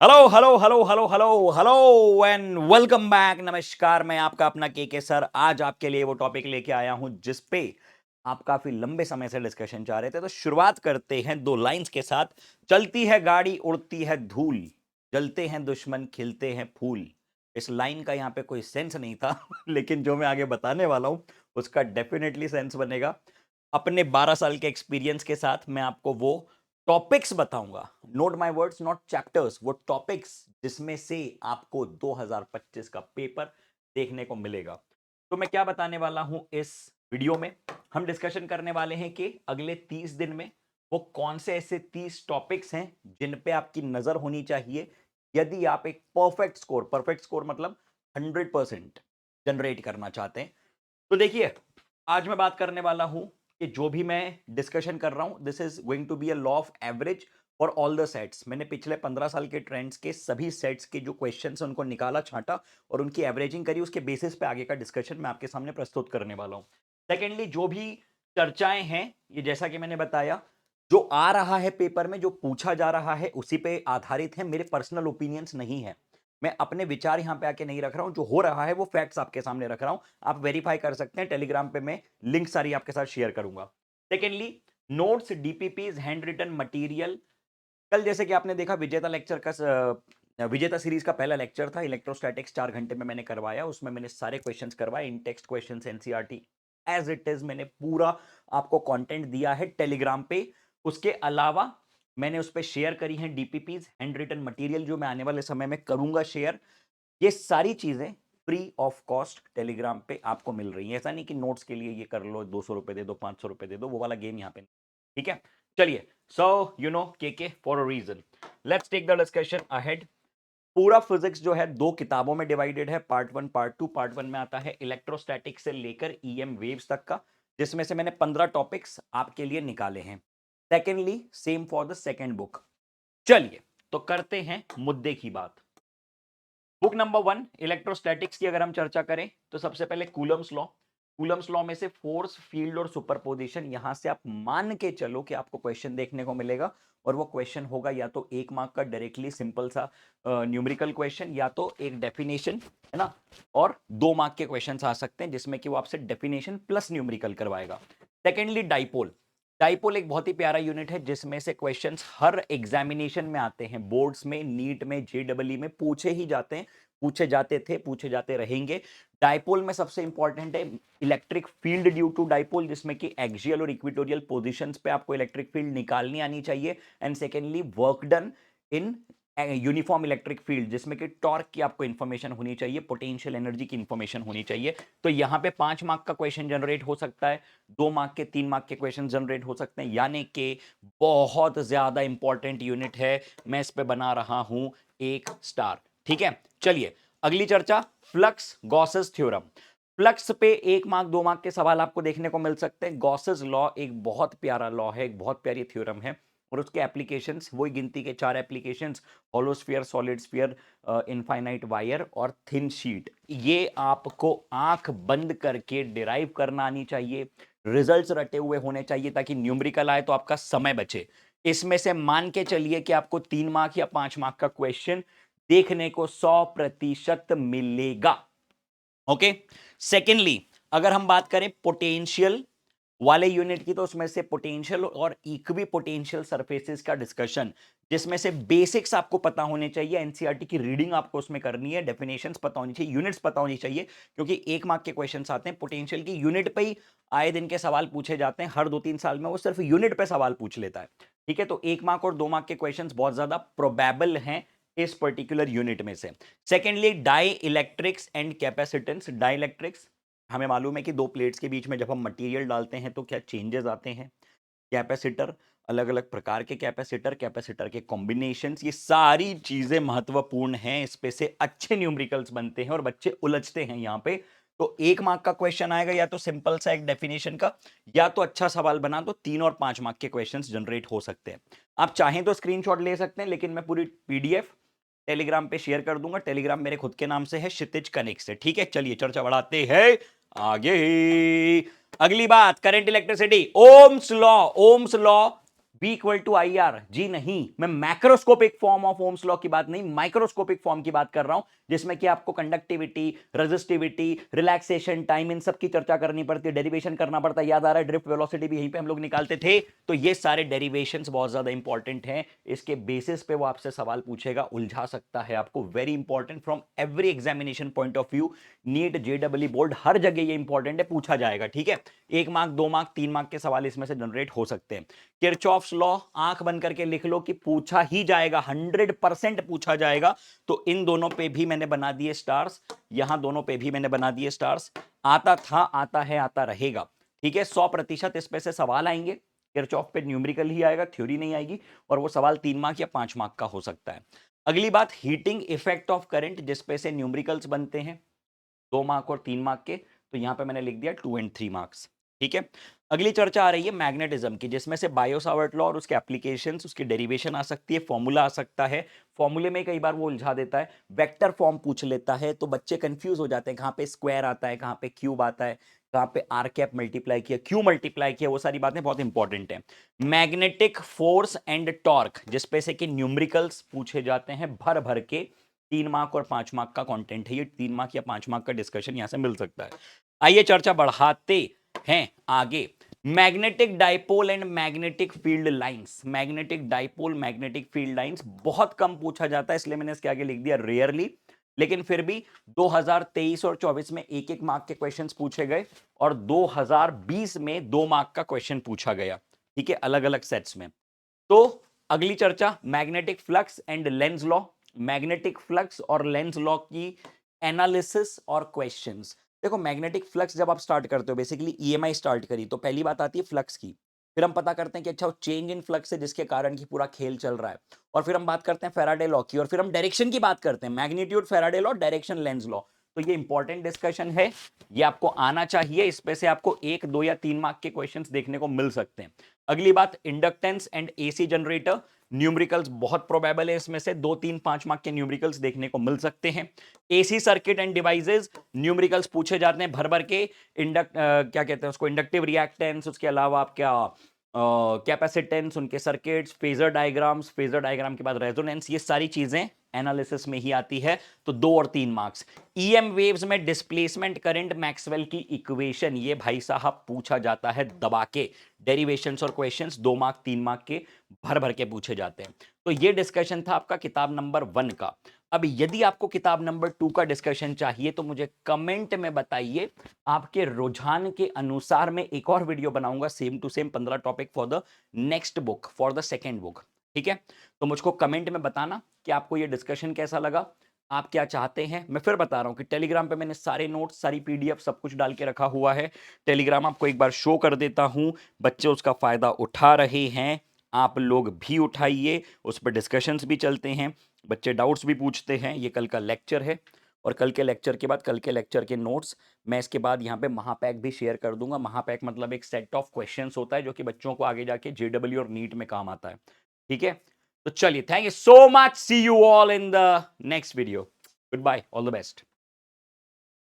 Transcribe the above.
Hello hello hello hello hello hello and welcome back. नमस्कार, मैं आपका अपना के सर आज आपके लिए वो टॉपिक लेके आया हूं जिस पे आप काफी लंबे समय से डिस्कशन चाह रहे थे। तो शुरुआत करते हैं दो लाइंस के साथ। चलती है गाड़ी, उड़ती है धूल, जलते हैं दुश्मन, खिलते हैं फूल। इस लाइन का यहाँ पे कोई सेंस नहीं था लेकिन जो मैं आगे बताने वाला हूं उसका डेफिनेटली सेंस बनेगा। अपने 12 साल के एक्सपीरियंस के साथ मैं आपको वो टॉपिक्स बताऊंगा। Note my words, not chapters, वो टॉपिक्स जिसमें से आपको 2025 का पेपर देखने को मिलेगा। तो मैं क्या बताने वाला हूं इस वीडियो में? हम डिस्कशन करने वाले हैं कि अगले 30 दिन में वो कौन से ऐसे 30 टॉपिक्स हैं जिन पे आपकी नजर होनी चाहिए यदि आप एक परफेक्ट स्कोर मतलब 100% जनरेट करना चाहते हैं। तो देखिए, आज मैं बात करने वाला हूं कि जो भी मैं डिस्कशन कर रहा हूं this is going to be a law of average for all the sets. मैंने पिछले 15 साल के ट्रेंड्स के सभी सेट्स के जो क्वेश्चंस हैं उनको निकाला, छांटा और उनकी एवरेजिंग करी। उसके बेसिस पे आगे का डिस्कशन मैं आपके सामने प्रस्तुत करने वाला हूं। सेकेंडली, जो भी चर्चाएं हैं ये जैसा कि मैंने बताया, जो आ रहा है पेपर में, जो पूछा जा रहा है उसी पे आधारित है, मेरे पर्सनल ओपिनियंस नहीं है। मैं अपने विचार यहां पे आके नहीं रख रहा हूं, जो हो रहा है वो फैक्ट्स आपके सामने रख रहा हूं। आप वेरीफाई कर सकते हैं, टेलीग्राम पे मैं लिंक सारी आपके साथ शेयर करूंगा। Secondly, notes, DPPs, hand written material. कल जैसे कि आपने देखा विजेता लेक्चर का विजेता सीरीज का पहला लेक्चर था, इलेक्ट्रोस्टैटिक्स 4 घंटे में मैंने करवाया। उसमें मैंने सारे क्वेश्चंस करवाए, in text questions, NCERT as it is मैंने पूरा आपको कंटेंट दिया है टेलीग्राम पे। उसके अलावा मैंने उस पर शेयर करी हैं डीपीपीज, हैंड रिटन मटेरियल, जो मैं आने वाले समय में करूंगा शेयर। ये सारी चीजें फ्री ऑफ कॉस्ट टेलीग्राम पे आपको मिल रही है। ऐसा नहीं कि नोट्स के लिए ये कर लो, 200 रुपए दे दो, 500 रुपए दे दो, वो वाला गेम यहाँ पे नहीं। ठीक है, चलिए। सो यू नो के for a reason, let's take the discussion ahead. पूरा फिजिक्स जो है दो किताबों में डिवाइडेड है, पार्ट 1 पार्ट 2। पार्ट 1 में आता है इलेक्ट्रोस्टैटिक से लेकर ईएम वेव्स तक का, जिसमें से मैंने 15 टॉपिक्स आपके लिए निकाले हैं। Secondly, same for the second book. चलिए, तो करते हैं मुद्दे की बात। बुक नंबर 1 इलेक्ट्रोस्टैटिक्स की अगर हम चर्चा करें तो सबसे पहले कूलम्स लॉ। कूलम्स लॉ में से फोर्स, फील्ड और सुपरपोजिशन, यहां से आप मान के चलो कि आपको क्वेश्चन देखने को मिलेगा। और वो क्वेश्चन होगा या तो 1 मार्क का डायरेक्टली सिंपल सा न्यूमेरिकल क्वेश्चन, या तो एक डेफिनेशन, है ना। और 2 मार्क के क्वेश्चन आ सकते हैं जिसमें कि वो आपसे डेफिनेशन प्लस न्यूमेरिकल करवाएगा। Secondly, dipole. डाइपोल एक बहुत ही प्यारा यूनिट है जिसमें से क्वेश्चंस हर एग्जामिनेशन में आते हैं, बोर्ड्स में, नीट में, जेडब्ल्यू में पूछे ही जाते हैं, पूछे जाते थे, पूछे जाते रहेंगे। डाइपोल में सबसे इंपॉर्टेंट है electric field due to dipole, जिसमें कि एक्सियल और इक्वेटोरियल पोजीशंस पे आपको इलेक्ट्रिक फील्ड निकालनी आनी चाहिए। And secondly, work done in uniform electric field, जिसमें कि टॉर्क की आपको इंफॉर्मेशन होनी चाहिए, पोटेंशियल एनर्जी की इंफॉर्मेशन होनी चाहिए। तो यहां पे 5 मार्क का क्वेश्चन जनरेट हो सकता है, 2 मार्क के, 3 मार्क के क्वेश्चन जनरेट हो सकते हैं, यानी कि बहुत ज्यादा इंपॉर्टेंट यूनिट है। मैं इस पे बना रहा हूं 1 स्टार। ठीक है, चलिए अगली चर्चा, फ्लक्स गॉसेस थ्योरम। फ्लक्स पे 1 मार्क 2 मार्क के सवाल आपको देखने को मिल सकते हैं। गॉसेस लॉ एक बहुत प्यारा लॉ है, एक बहुत प्यारी थ्योरम है, और उसके एप्लीकेशंस वही गिनती के 4 applications, hollow sphere, solid sphere, infinite wire और थिन शीट। ये आपको आंख बंद करके डिराइव करना आनी चाहिए, रिजल्ट्स रटे हुए होने चाहिए, ताकि न्यूमेरिकल आए तो आपका समय बचे। इसमें से मान के चलिए कि आपको 3 मार्क या 5 मार्क का क्वेश्चन देखने को 100% मिलेगा। ओके। सेकेंडली, अगर हम बात करें पोटेंशियल वाले यूनिट की, तो उसमें से पोटेंशियल और इक्वी पोटेंशियल सरफेसेस का डिस्कशन, जिसमें से बेसिक्स आपको पता होने चाहिए, एनसीईआरटी की रीडिंग आपको उसमें करनी है, डेफिनेशंस पता होनी चाहिए, यूनिट्स पता होनी चाहिए, क्योंकि 1 मार्क के क्वेश्चंस आते हैं पोटेंशियल की यूनिट पे ही। आए दिन के सवाल पूछे जाते हैं, हर 2-3 साल में वो सिर्फ यूनिट पे सवाल पूछ लेता है। ठीक है, तो 1 मार्क और 2 मार्क के क्वेश्चंस बहुत ज्यादा प्रोबेबल हैं इस पर्टिकुलर यूनिट में से। Secondly, dielectrics and capacitance. Dielectrics, हमें मालूम है कि दो प्लेट्स के बीच में जब हम मटेरियल डालते हैं तो क्या चेंजेस आते हैं। कैपेसिटर, अलग अलग प्रकार के कैपेसिटर, कैपेसिटर के कॉम्बिनेशंस, ये सारी चीजें महत्वपूर्ण हैं। इस पे से अच्छे न्यूमेरिकल्स बनते हैं और बच्चे उलझते हैं यहां पे। तो 1 मार्क का क्वेश्चन आएगा या तो सिंपल सा एक डेफिनेशन का, या तो अच्छा सवाल बना तो 3 और 5 मार्क के क्वेश्चंस जनरेट हो सकते हैं। आप चाहें तो स्क्रीनशॉट ले सकते हैं, लेकिन मैं पूरी पीडीएफ टेलीग्राम पे शेयर कर दूंगा। टेलीग्राम मेरे खुद के नाम से है, क्षितिज कनेक्ट से। ठीक है, चलिए चर्चा बढ़ाते हैं आगे। अगली बात, current electricity, Ohm's law. Ohm's law V equal to I R? जी नहीं, मैं macroscopic form of Ohm's law की बात नहीं, माइक्रोस्कोपिक फॉर्म की बात कर रहा हूं, जिसमें कि आपको कंडक्टिविटी, रेजिस्टिविटी, रिलैक्सेशन टाइम, इन सब की चर्चा करनी पड़ती है, डेरिवेशन करना पड़ता है। याद आ रहा है, ड्रिफ्ट वेलोसिटी भी यहीं पे हम लोग निकालते थे। तो ये सारे डेरिवेशंस बहुत ज्यादा इंपॉर्टेंट हैं। इसके बेसिस पे वो आपसे सवाल पूछेगा, उलझा सकता है आपको। Very important from every examination point of view, NEET, JW board, हर जगह ये इंपॉर्टेंट है, पूछा जाएगा। ठीक है, 1 मार्क, 2 मार्क, 3 मार्क के सवाल इसमें से जनरेट हो सकते हैं। किरचॉफ्स लॉ आंख बंद करके लिख लो कि पूछा ही जाएगा, 100% पूछा जाएगा। तो इन दोनों पे भी मैंने बना दिए स्टार्स, यहां दोनों पे भी मैंने बना दिए स्टार्स। आता था, आता है, आता रहेगा। ठीक है, 100% इस पे से सवाल आएंगे। किरचॉफ पे न्यूमेरिकल ही आएगा, थ्योरी नहीं आएगी, और वो सवाल 3 मार्क या 5 मार्क का हो सकता है। अगली बात, हीटिंग इफेक्ट ऑफ करंट, जिसपे से न्यूमेरिकल्स बनते हैं 2 मार्क और 3 मार्क के। तो यहां पे मैंने लिख दिया 2 एंड 3 मार्क्स। ठीक है, अगली चर्चा आ रही है मैग्नेटिज्म की, जिसमें से बायो-सावर्ट लॉ और उसके एप्लीकेशंस, उसकी डेरिवेशन आ सकती है, फॉर्मूला आ सकता है। फॉर्मूले में कई बार वो उलझा देता है, वेक्टर फॉर्म पूछ लेता है, तो बच्चे कंफ्यूज हो जाते हैं, कहां पे स्क्वायर आता है, कहां पे क्यूब आता है, कहां पे आर कैप मल्टीप्लाई किया, क्यू मल्टीप्लाई किया, वो सारी बातें बहुत इंपॉर्टेंट है। मैग्नेटिक फोर्स एंड टॉर्क, जिसपे से कि न्यूमेरिकल्स पूछे जाते हैं भर भर के। 3 मार्क और 5 मार्क का कंटेंट है ये, 3 मार्क या 5 मार्क का डिस्कशन यहां से मिल सकता है। आइए चर्चा बढ़ाते हैं आगे। Magnetic dipole and magnetic field lines, magnetic dipole, magnetic field lines बहुत कम पूछा जाता है, इसलिए मैंने इसके आगे लिख दिया रेयरली। लेकिन फिर भी 2023 और 24 में 1-1 मार्क के क्वेश्चंस पूछे गए, और 2020 में 2 मार्क का क्वेश्चन पूछा गया। ठीक है, अलग अलग सेट्स में। तो अगली चर्चा, magnetic flux and Lenz law, magnetic flux और लेंस लॉ की एनालिसिस और क्वेश्चंस। देखो, मैग्नेटिक फ्लक्स जब आप स्टार्ट करते हो, बेसिकली ईएमआई स्टार्ट करी, तो पहली बात आती है फ्लक्स की। फिर हम पता करते हैं कि अच्छा, वो चेंज इन फ्लक्स है जिसके कारण की पूरा खेल चल रहा है। और फिर हम बात करते हैं फैराडे लॉ की, और फिर हम डायरेक्शन की बात करते हैं, magnitude Faraday law, direction Lenz law. तो ये इंपॉर्टेंट डिस्कशन है, ये आपको आना चाहिए। इस पे से आपको 1, 2 या 3 मार्क के क्वेश्चंस देखने को मिल सकते हैं। अगली बात, inductance and AC generator, numericals बहुत प्रोबेबल है, इसमें से 2, 3, 5 मार्क के न्यूमेरिकल्स देखने को मिल सकते हैं। AC circuit end devices, numericals पूछे जाते हैं भर भर के। क्या कहते हैं उसको, इंडक्टिव रिएक्टेंस, उसके अलावा आप क्या कैपेसिटेंस, उनके circuits, phasor diagrams, phasor diagram के बाद रेजोनेंस, ये सारी चीजें एनालिसिस में ही आती है। तो 2 और 3 मार्क्स। ईएम वेव्स में डिस्प्लेसमेंट करंट, मैक्सवेल की इक्वेशन, ये भाई साहब पूछा जाता है दबा के। डेरिवेशंस और क्वेश्चंस 2 मार्क, 3 मार्क के भर भर के पूछे जाते हैं। तो ये डिस्कशन था आपका किताब नंबर 1 का। अब यदि आपको किताब नंबर 2 का डिस्कशन चाहिए, तो मुझे कमेंट में बताइए। आपके रुझान के अनुसार मैं एक और वीडियो बनाऊंगा, same to same 15 topic for the next book, for the second book. ठीक है, तो मुझको कमेंट में बताना कि आपको ये डिस्कशन कैसा लगा, आप क्या चाहते हैं। मैं फिर बता रहा हूं कि टेलीग्राम पे मैंने सारे नोट्स, सारी पीडीएफ, सब कुछ डाल के रखा हुआ है। टेलीग्राम आपको एक बार शो कर देता हूं, बच्चे उसका फायदा उठा रहे हैं, आप लोग भी उठाइए, उस पर डिस्कशंस भी चलते हैं, बच्चे डाउट्स भी पूछते हैं। ये कल का लेक्चर है, और कल के लेक्चर के बाद कल के लेक्चर के नोट्स मैं इसके बाद यहाँ पे महापैक भी शेयर कर दूंगा। महापैक मतलब एक सेट ऑफ क्वेश्चंस होता है जो कि बच्चों को आगे जाके जेडब्ल्यू और नीट में काम आता है। ठीक है, तो चलिए, thank you so much, see you all in the next video, goodbye, all the best.